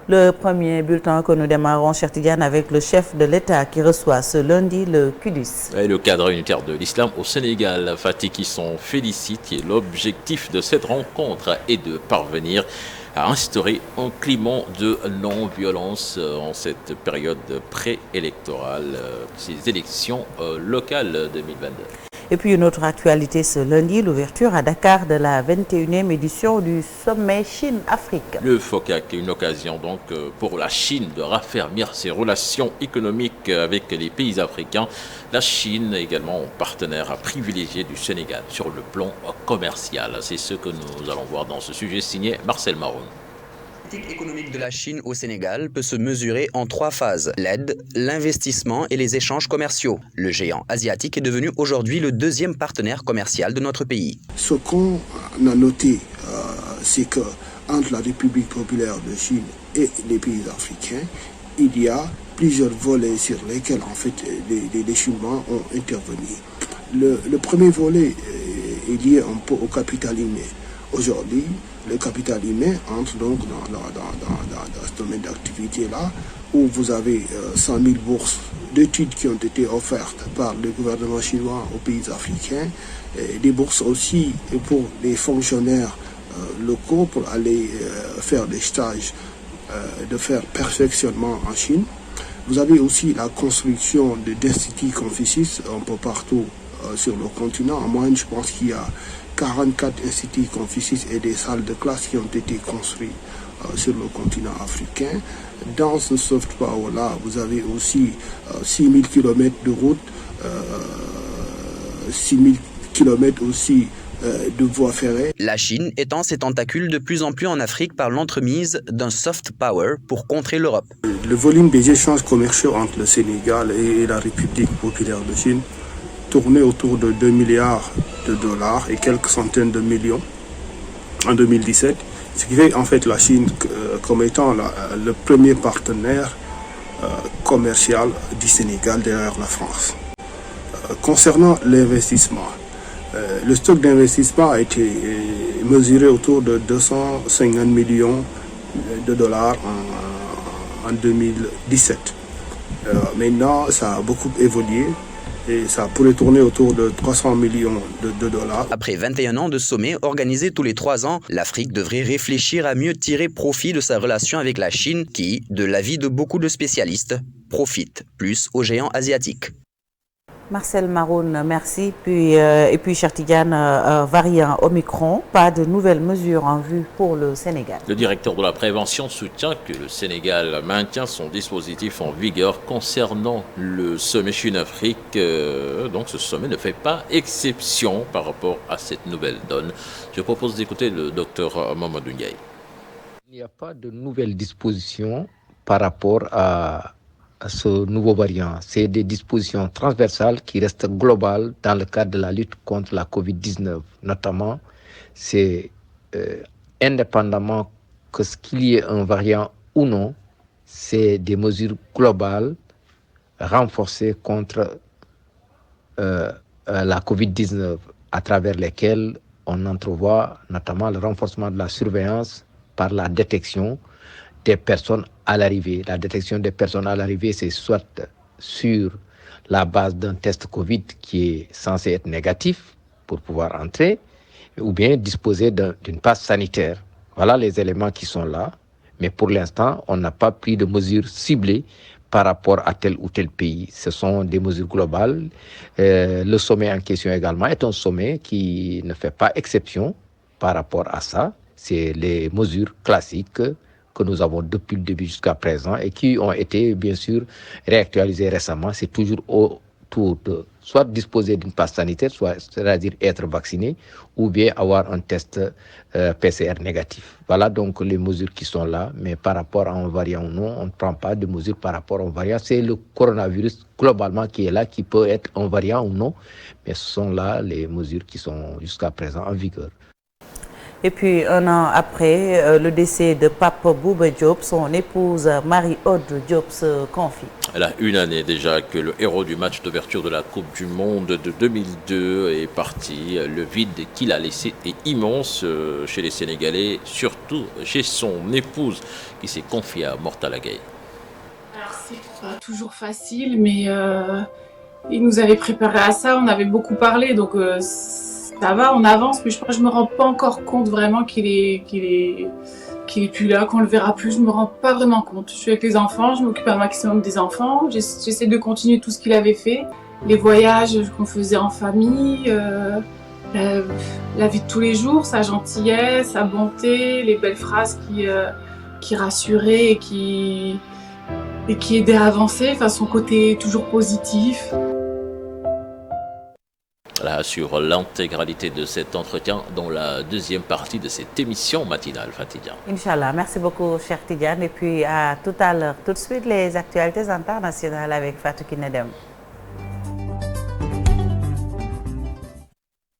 Le premier bulletin que nous démarrons, Cheikh Tidiane, avec le chef de l'État qui reçoit ce lundi le QDUS. Et le cadre unitaire de l'islam au Sénégal, Fatick, qui s'en félicite. Et l'objectif de cette rencontre est de parvenir à instaurer un climat de non-violence en cette période préélectorale, ces élections locales 2022. Et puis une autre actualité ce lundi, l'ouverture à Dakar de la 21e édition du sommet Chine-Afrique. Le FOCAC est une occasion donc pour la Chine de raffermir ses relations économiques avec les pays africains. La Chine est également un partenaire privilégié du Sénégal sur le plan commercial. C'est ce que nous allons voir dans ce sujet signé Marcel Maroun. La politique économique de la Chine au Sénégal peut se mesurer en 3 phases: l'aide, l'investissement et les échanges commerciaux. Le géant asiatique est devenu aujourd'hui le 2e partenaire commercial de notre pays. Ce qu'on a noté, c'est que entre la République populaire de Chine et les pays africains, il y a plusieurs volets sur lesquels en fait les Chinois ont intervenu. Le premier volet est lié un peu au capital humain. Aujourd'hui, le capital humain entre donc dans ce domaine d'activité-là, où vous avez 100 000 bourses d'études qui ont été offertes par le gouvernement chinois aux pays africains, et des bourses aussi pour les fonctionnaires locaux pour aller faire des stages de faire perfectionnement en Chine. Vous avez aussi la construction d'Instituts Confucius un peu partout sur le continent. En moyenne, je pense qu'il y a 44 instituts Confucius et des salles de classe qui ont été construits sur le continent africain. Dans ce soft power-là, vous avez aussi 6000 km de route, 6000 km aussi de voies ferrées. La Chine étend ses tentacules de plus en plus en Afrique par l'entremise d'un soft power pour contrer l'Europe. Le volume des échanges commerciaux entre le Sénégal et la République populaire de Chine tournait autour de 2 milliards de dollars et quelques centaines de millions en 2017, ce qui fait en fait la Chine comme étant le premier partenaire commercial du Sénégal derrière la France. Concernant l'investissement, le stock d'investissement a été mesuré autour de 250 millions de dollars en 2017. Maintenant, ça a beaucoup évolué. Et ça pourrait tourner autour de 300 millions de dollars. Après 21 ans de sommet organisés tous les 3 ans, l'Afrique devrait réfléchir à mieux tirer profit de sa relation avec la Chine qui, de l'avis de beaucoup de spécialistes, profite plus aux géants asiatiques. Marcel Maroun, merci. Et puis Cheikh Tidiane, variant Omicron, pas de nouvelles mesures en vue pour le Sénégal. Le directeur de la prévention soutient que le Sénégal maintient son dispositif en vigueur concernant le sommet Chine-Afrique. Donc ce sommet ne fait pas exception par rapport à cette nouvelle donne. Je propose d'écouter le docteur Mamadou Ndiaye. Il n'y a pas de nouvelles dispositions par rapport à ce nouveau variant. C'est des dispositions transversales qui restent globales dans le cadre de la lutte contre la COVID-19. Notamment, c'est indépendamment que ce qu'il y ait un variant ou non, c'est des mesures globales renforcées contre la COVID-19 à travers lesquelles on entrevoit notamment le renforcement de la surveillance par la détection des personnes à l'arrivée. La détection des personnes à l'arrivée, c'est soit sur la base d'un test Covid qui est censé être négatif pour pouvoir entrer, ou bien disposer d'une passe sanitaire. Voilà les éléments qui sont là. Mais pour l'instant, on n'a pas pris de mesures ciblées par rapport à tel ou tel pays. Ce sont des mesures globales. Le sommet en question également est un sommet qui ne fait pas exception par rapport à ça. C'est les mesures classiques que nous avons depuis le début jusqu'à présent et qui ont été bien sûr réactualisées récemment. C'est toujours autour de soit disposer d'une passe sanitaire, c'est-à-dire être vacciné, ou bien avoir un test PCR négatif. Voilà donc les mesures qui sont là, mais par rapport à un variant ou non, on ne prend pas de mesures par rapport à un variant. C'est le coronavirus globalement qui est là, qui peut être un variant ou non, mais ce sont là les mesures qui sont jusqu'à présent en vigueur. Et puis, un an après le décès de Pape Bouba Diop, son épouse Marie-Aude Diop se confie. Elle a une année déjà que le héros du match d'ouverture de la Coupe du Monde de 2002 est parti. Le vide qu'il a laissé est immense chez les Sénégalais, surtout chez son épouse qui s'est confiée à Mortala Gueye. Alors, c'est pas toujours facile, mais il nous avait préparé à ça, on avait beaucoup parlé, donc ça va, on avance, mais je me rends pas encore compte vraiment qu'il est plus là, qu'on le verra plus, je me rends pas vraiment compte. Je suis avec les enfants, je m'occupe un maximum des enfants, j'essaie de continuer tout ce qu'il avait fait, les voyages qu'on faisait en famille, la vie de tous les jours, sa gentillesse, sa bonté, les belles phrases qui rassuraient et qui aidaient à avancer, enfin son côté toujours positif. Là, sur l'intégralité de cet entretien dans la deuxième partie de cette émission matinale, Fatidia. Inch'Allah, merci beaucoup, cher Tidiane. Et puis à tout à l'heure. Tout de suite, les actualités internationales avec Fatou Kinedem.